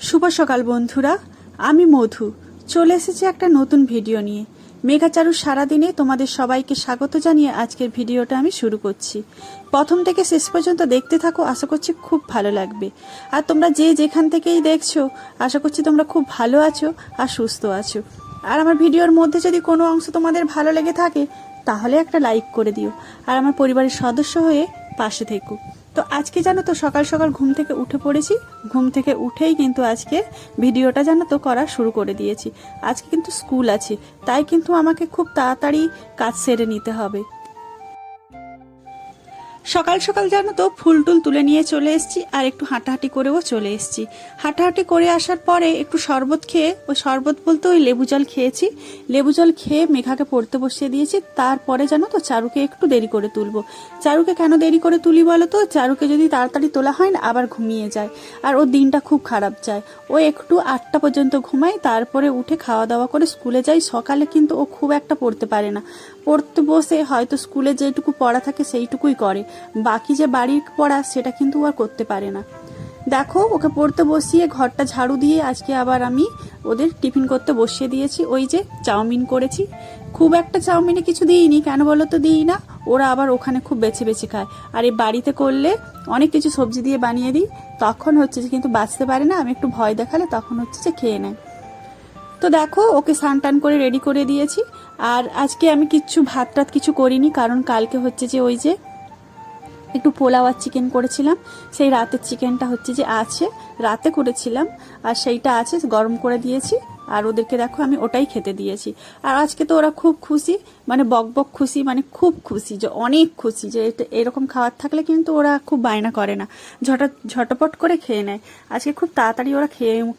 শুভ সকাল বন্ধুরা, আমি মধু চলে এসেছি একটা নতুন ভিডিও নিয়ে। মেঘাচারু সারাদিনে তোমাদের সবাইকে স্বাগত জানিয়ে আজকের ভিডিওটা আমি শুরু করছি। প্রথম থেকে শেষ পর্যন্ত দেখতে থাকো, আশা করছি খুব ভালো লাগবে। আর তোমরা যে যেখান থেকেই দেখছো, আশা করছি তোমরা খুব ভালো আছো আর সুস্থ আছো। আর আমার ভিডিওর মধ্যে যদি কোনো অংশ তোমাদের ভালো লেগে থাকে তাহলে একটা লাইক করে দিও, আর আমার পরিবারের সদস্য হয়ে পাশে থেকো। তো আজকে জানো তো সকাল সকাল ঘুম থেকে উঠে পড়েছি। ঘুম থেকে উঠেই কিন্তু আজকে ভিডিওটা জানো তো করা শুরু করে দিয়েছি। আজকে কিন্তু স্কুল আছে, তাই কিন্তু আমাকে খুব তাড়াতাড়ি কাজ সেরে নিতে হবে। সকাল সকাল জানো তো ফুল টুল তুলে নিয়ে চলে এসেছি, আর একটু হাঁটাহাঁটি করেও চলে এসেছি। হাঁটাহাঁটি করে আসার পরে একটু শরবত খেয়ে, ওই শরবত বলতে ওই লেবু জল খেয়েছি। লেবু জল খেয়ে মেঘাকে পড়তে বসিয়ে দিয়েছি। তারপরে জানো তো চারুকে একটু দেরি করে তুলবো। চারুকে কেন দেরি করে তুলি বলো তো? চারুকে যদি তাড়াতাড়ি তোলা হয় না, আবার ঘুমিয়ে যায়, আর ওর দিনটা খুব খারাপ যায়। ও একটু 8টা পর্যন্ত ঘুমায়, তারপরে উঠে খাওয়া দাওয়া করে স্কুলে যায়। সকালে কিন্তু ও খুব একটা পড়তে পারে না। পড়তে বসে হয়তো স্কুলে যেটুকু পড়া থাকে সেইটুকুই করে, বাকি যে বাড়ির পড়া সেটা কিন্তু আর করতে পারে না। দেখো ওকে পড়তে বসিয়ে ঘরটা ঝাড়ু দিয়ে আজকে আবার আমি ওদের টিফিন করতে বসিয়ে দিয়েছি। ওই যে চাউমিন করেছি। খুব একটা চাউমিনে কিছু দিইনি, কেন বলো তো দিই না, ওরা আবার ওখানে খুব বেছে বেছে খায়। আর এই বাড়িতে করলে অনেক কিছু সবজি দিয়ে বানিয়ে দিই, তখন হচ্ছে যে কিন্তু বাঁচতে পারে না। আমি একটু ভয় দেখালে তখন হচ্ছে যে খেয়ে নেয়। তো দেখো ওকে স্নান টান করে রেডি করে দিয়েছি। আর আজকে আমি ভাত টাত কিছু করিনি, কারণ কালকে হচ্ছে যে ওই যে একটু পোলাও আর চিকেন করেছিলাম। সেই রাতের চিকেনটা হচ্ছে যে আছে, রাতে করেছিলাম, আর সেইটা আছে, গরম করে দিয়েছি। আর ওদেরকে দেখো আমি ওটাই খেতে দিয়েছি। আর আজকে তো ওরা খুব খুশি, মানে বক বক খুশি, মানে খুব খুশি, যে অনেক খুশি, যে এরকম খাবার থাকলে কিন্তু ওরা খুব বায়না করে না, ঝটপট করে খেয়ে নেয়। আজকে খুব তাড়াতাড়ি ওরা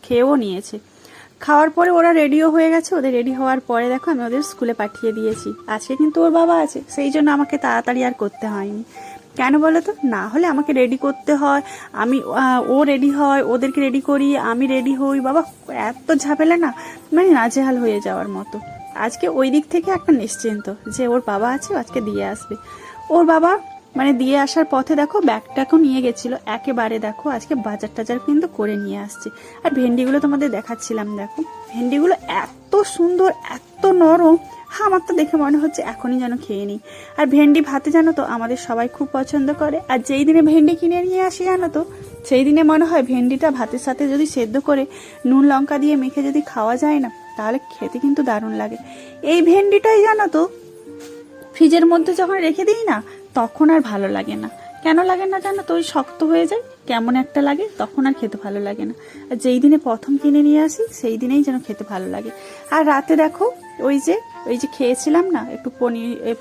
খেয়েও নিয়েছে। খাওয়ার পরে ওরা রেডিও হয়ে গেছে। ওদের রেডি হওয়ার পরে দেখো আমি ওদের স্কুলে পাঠিয়ে দিয়েছি। আজকে কিন্তু ওর বাবা আছে, সেই জন্য আমাকে তাড়াতাড়ি আর করতে হয়নি। কেন বলো তো? না হলে আমাকে রেডি করতে হয়, ও রেডি হয়, ওদেরকে রেডি করি, আমি রেডি হই, বাবা এত ঝামেলা না, মানে নাজেহাল হয়ে যাওয়ার মতো। আজকে ওই দিক থেকে একটা নিশ্চিন্ত যে ওর বাবা আছে, আজকে দিয়ে আসবে। ওর বাবা মানে দিয়ে আসার পথে দেখো ব্যাগটাকেও নিয়ে গেছিল একেবারে। দেখো আজকে বাজার টাজার কিন্তু করে নিয়ে আসছে। আর ভেন্ডিগুলো তোমাদের দেখাচ্ছিলাম, দেখো ভেন্ডিগুলো এত সুন্দর, এত নরম, আমার তো দেখে মনে হচ্ছে এখনই যেন খেয়ে নিই। আর ভেন্ডি ভাতে জানো তো আমাদের সবাই খুব পছন্দ করে। আর যেই দিনে ভেন্ডি কিনে নিয়ে আসি জানো তো, সেই দিনে মনে হয় ভেন্ডিটা ভাতের সাথে যদি সেদ্ধ করে নুন লঙ্কা দিয়ে মেখে যদি খাওয়া যায় না, তাহলে খেতে কিন্তু দারুণ লাগে। এই ভেন্ডিটাই জানো তো ফ্রিজের মধ্যে যখন রেখে দিই না, তখন আর ভালো লাগে না। কেন লাগে না জানো তো? ওই শক্ত হয়ে যায়, কেমন একটা লাগে, তখন আর খেতে ভালো লাগে না। আর যেই দিনে প্রথম কিনে নিয়ে আসি সেই দিনেই যেন খেতে ভালো লাগে। আর রাতে দেখো ওই যে খেয়েছিলাম না, একটু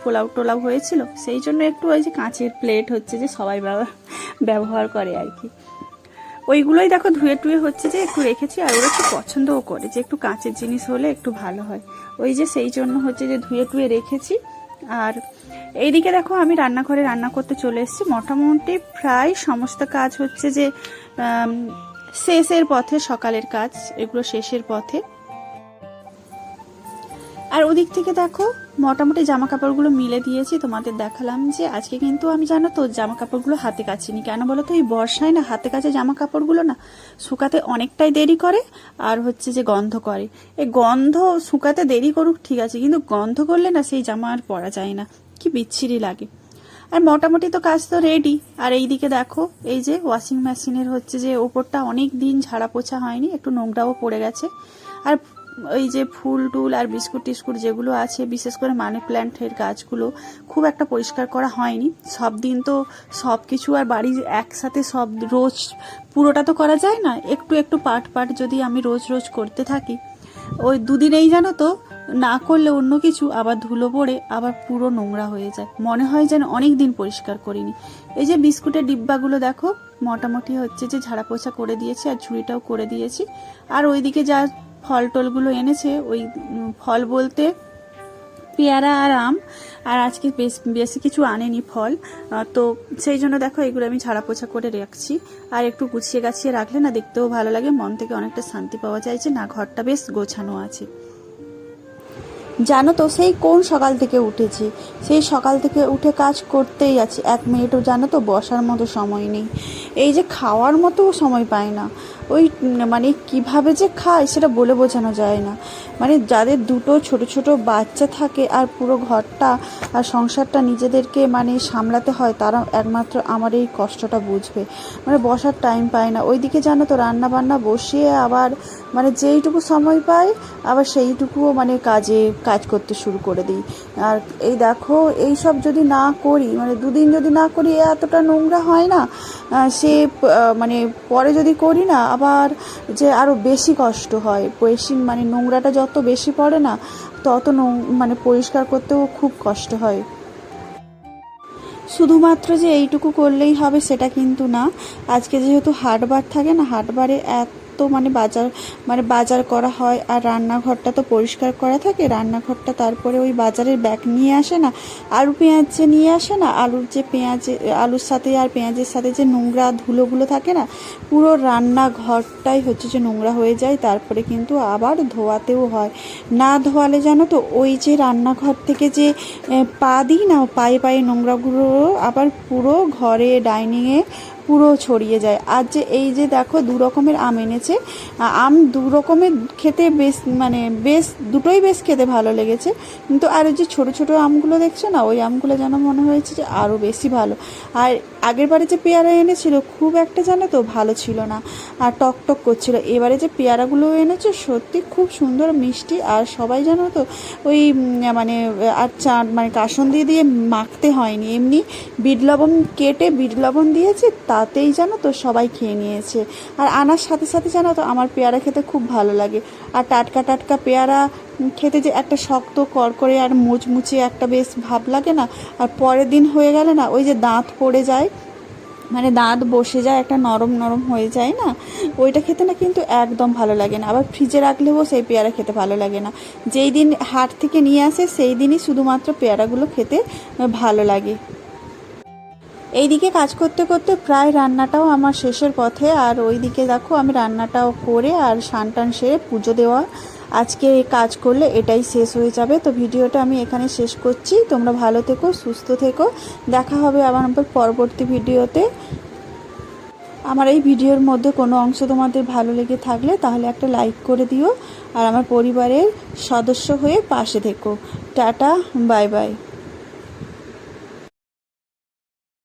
পোলাও টোলাও হয়েছিল, সেই জন্য একটু ওই যে কাঁচের প্লেট হচ্ছে যে সবাই ব্যবহার করে আর কি, ওইগুলোই দেখো ধুয়ে টুয়ে হচ্ছে যে একটু রেখেছি। আর ওরা একটু পছন্দও করে যে একটু কাঁচের জিনিস হলে একটু ভালো হয়, ওই যে সেই জন্য হচ্ছে যে ধুয়ে টুয়ে রেখেছি। আর এইদিকে দেখো আমি রান্নাঘরে রান্না করতে চলে এসেছি। মোটামুটি প্রায় সমস্ত কাজ হচ্ছে যে শেষের পথে, সকালের কাজ এগুলো শেষের পথে। আর ওদিক থেকে দেখো মোটামুটি জামা কাপড়গুলো মিলে দিয়েছি। তোমাদের দেখালাম যে আজকে কিন্তু আমি জানো তো জামা কাপড়গুলো হাতে কাচিনি। কেন বলো তো? এই বর্ষায় না হাতে কাচে জামা কাপড়গুলো না শুকাতে অনেকটাই দেরি করে, আর হচ্ছে যে গন্ধ করে। এই গন্ধ শুকাতে দেরি করুক ঠিক আছে, কিন্তু গন্ধ করলে না সেই জামা আর পরা যায় না, কি বিচ্ছিরি লাগে। আর মোটামুটি তো কাজ তো রেডি। আর এইদিকে দেখো এই যে ওয়াশিং মেশিনের হচ্ছে যে ওপরটা অনেক দিন ঝাড়া পোছা হয়নি, একটু নোংরাও পড়ে গেছে। আর ওই যে ফুল টুল আর বিস্কুট টিস্কুট যেগুলো আছে, বিশেষ করে মানি প্ল্যান্টের গাছগুলো খুব একটা পরিষ্কার করা হয়নি। সব দিন তো সব কিছু আর বাড়ির একসাথে সব রোজ পুরোটা তো করা যায় না, একটু একটু পার্ট পার্ট যদি আমি রোজ রোজ করতে থাকি, ওই দুদিনেই জানো তো না করলে অন্য কিছু আবার ধুলো পড়ে আবার পুরো নোংরা হয়ে যায়, মনে হয় যেন অনেক দিন পরিষ্কার করিনি। এই যে বিস্কুটের ডিব্বাগুলো দেখো মোটামুটি হচ্ছে যে ঝাড়া পোছা করে দিয়েছি, আর ঝুড়িটাও করে দিয়েছি। আর ওইদিকে যা ফল টলগুলো এনেছে, ওই ফল বলতে পেয়ারা আর আম, আর আজকে বেশি কিছু আনেনি ফল, তো সেই জন্য দেখো এগুলো আমি ঝাড়া পোছা করে রাখছি। আর একটু গুছিয়ে গাছিয়ে রাখলে না দেখতেও ভালো লাগে, মন থেকে অনেকটা শান্তি পাওয়া যায় যে না ঘরটা বেশ গোছানো আছে। জানো তো সেই কোন সকাল থেকে উঠেছি, সেই সকাল থেকে উঠে কাজ করতেই আছি, 1 মিনিটও জানো তো বসার মতো সময় নেই। এই যে খাওয়ার মতো সময় পাই না। ওই মানে কিভাবে যে খায় সেটা বলে বোঝানো যায় না। মানে যাদের দুটো ছোট ছোট বাচ্চা থাকে আর পুরো ঘরটা আর সংসারটা নিজেদেরকে মানে সামলাতে হয়, তারা একমাত্র আমার এই কষ্টটা বুঝবে। মানে বসার টাইম পায় না, ওইদিকে জানো তো রান্না বান্না বসিয়ে আবার মানে যেইটুকু সময় পাই আবার সেইটুকুও মানে কাজ করতে শুরু করে দিই। আর এই দেখো এই সব যদি না করি, মানে দুদিন যদি না করি এতটা নোংরা হয় না, মানে পরে যদি করি না আবার যে আরও বেশি কষ্ট হয়। বেশি মানে নোংরাটা যত বেশি পড়ে না তত মানে পরিষ্কার করতেও খুব কষ্ট হয়। শুধুমাত্র যে এইটুকু করলেই হবে সেটা কিন্তু না। আজকে যেহেতু হাটবার থাকে না, হাটবারে বাজার করা হয় আর রান্নাঘরটা তো পরিষ্কার করা থাকে। রান্নাঘরটা তারপরে ওই বাজারের ব্যাগ নিয়ে আসে না, আলু পেঁয়াজ যে নিয়ে আসে না, আলুর সাথে আর পেঁয়াজের সাথে যে নোংরা ধুলোগুলো থাকে না, পুরো রান্নাঘরটাই হচ্ছে যে নোংরা হয়ে যায়। তারপরে কিন্তু আবার ধোয়াতেও হয়, না ধোয়ালে জানো তো ওই যে রান্নাঘর থেকে যে পা দিই না, পায়ে পায়ে নোংরাগুলো আবার পুরো ঘরে ডাইনিংয়ে পুরো ছড়িয়ে যায়। আর যে এই যে দেখো 2 রকমের আম এনেছে, আম 2 রকমের খেতে বেশ দুটোই বেশ খেতে ভালো লেগেছে। কিন্তু আর ওই যে ছোটো ছোটো আমগুলো দেখছো না, ওই আমগুলো যেন মনে হয়েছে যে আরও বেশি ভালো। আর আগের বারে যে পেয়ারা এনেছিল খুব একটা জানো তো ভালো ছিল না আর টক টক করছিল। এবারে যে পেয়ারাগুলো এনেছে সত্যি খুব সুন্দর মিষ্টি। আর সবাই জানো তো ওই মানে কাসুন্দি দিয়ে মাখতে হয়নি, এমনি বিট লবণ কেটে বিট লবণ দিয়েছে, তাতেই জানো তো সবাই খেয়ে নিয়েছে। আর আনার সাথে সাথে জানো তো আমার পেয়ারা খেতে খুব ভালো লাগে। আর টাটকা টাটকা পেয়ারা খেতে যে একটা শক্ত করকরে আর মুচমুচে একটা বেশ ভাব লাগে না, আর পরের দিন হয়ে গেলে না ওই যে দাঁত পড়ে যায়, মানে দাঁত বসে যায়, একটা নরম নরম হয়ে যায় না, ওইটা খেতে না কিন্তু একদম ভালো লাগে না। আবার ফ্রিজে রাখলেও সেই পেয়ারা খেতে ভালো লাগে না। যেই দিন হাট থেকে নিয়ে আসে সেই দিনই শুধুমাত্র পেয়ারাগুলো খেতে ভালো লাগে। এইদিকে কাজ করতে করতে প্রায় রান্নাটাও আমার শেষের পথে। আর ওইদিকে দেখো আমি রান্নাটাও করে আর স্নান টান সেরে পুজো দেওয়া, আজকে কাজ করলে এটাই শেষ হয়ে যাবে। তো ভিডিওটা আমি এখানে শেষ করছি। তোমরা ভালো থেকো, সুস্থ থেকো, দেখা হবে আবার পরবর্তী ভিডিওতে। আমার এই ভিডিওর মধ্যে কোনো অংশ তোমাদের ভালো লেগে থাকলে তাহলে একটা লাইক করে দিও আর আমার পরিবারের সদস্য হয়ে পাশে থেকো। Tata, bye bye.